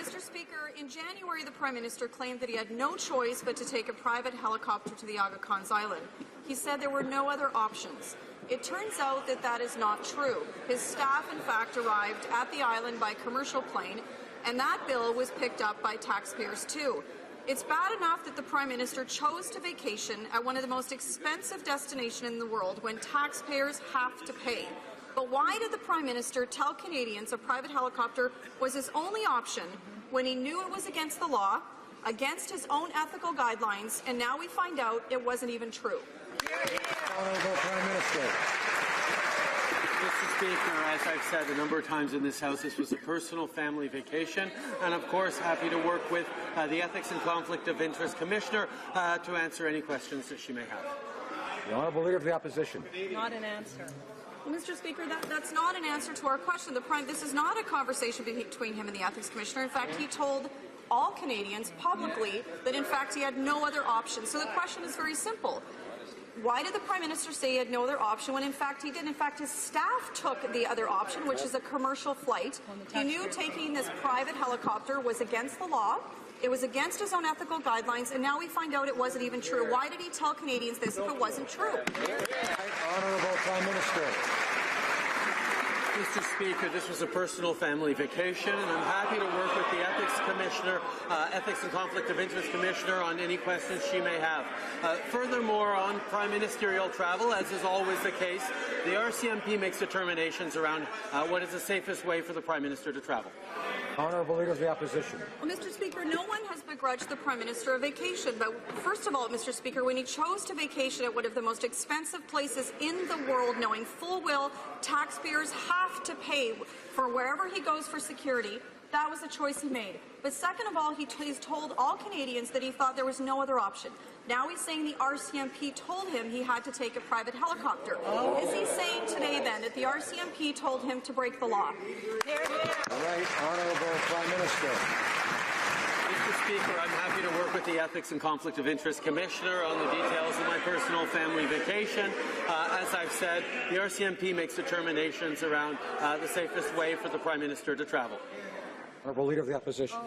Mr. Speaker, in January, the Prime Minister claimed that he had no choice but to take a private helicopter to the Aga Khan's Island. He said there were no other options. It turns out that that is not true. His staff, in fact, arrived at the island by commercial plane, and that bill was picked up by taxpayers too. It's bad enough that the Prime Minister chose to vacation at one of the most expensive destinations in the world when taxpayers have to pay. But why did the Prime Minister tell Canadians a private helicopter was his only option when he knew it was against the law, against his own ethical guidelines, and now we find out it wasn't even true? Honourable Prime Minister. Mr. Speaker, as I've said a number of times in this House, this was a personal family vacation, and of course happy to work with the Ethics and Conflict of Interest Commissioner to answer any questions that she may have. The Honourable Leader of the Opposition. Not an answer. Mr. Speaker, that's not an answer to our question. This is not a conversation between him and the Ethics Commissioner. In fact, he told all Canadians publicly that, in fact, he had no other option. So the question is very simple. Why did the Prime Minister say he had no other option when, in fact, he did? In fact, his staff took the other option, which is a commercial flight. He knew taking this private helicopter was against the law. It was against his own ethical guidelines, and now we find out it wasn't even true. Why did he tell Canadians this if it wasn't true? Honourable Prime Minister. Mr. Speaker, this was a personal family vacation, and I'm happy to work with the Ethics Commissioner, Ethics and Conflict of Interest Commissioner on any questions she may have. Furthermore, on prime ministerial travel, as is always the case, the RCMP makes determinations around what is the safest way for the Prime Minister to travel. Honourable Leader of the Opposition. Well, Mr. Speaker, no one has begrudged the Prime Minister a vacation, but first of all, Mr. Speaker, when he chose to vacation at one of the most expensive places in the world, knowing full well taxpayers have to pay for wherever he goes for security, that was the choice he made. But second of all, he's told all Canadians that he thought there was no other option. Now he's saying the RCMP told him he had to take a private helicopter. Is he saying today, then, that the RCMP told him to break the law? All right, Honourable Prime Minister. Mr. Speaker, I'm happy to work with the Ethics and Conflict of Interest Commissioner on the details of my personal family vacation. As I've said, the RCMP makes determinations around the safest way for the Prime Minister to travel. Honourable Leader of the Opposition.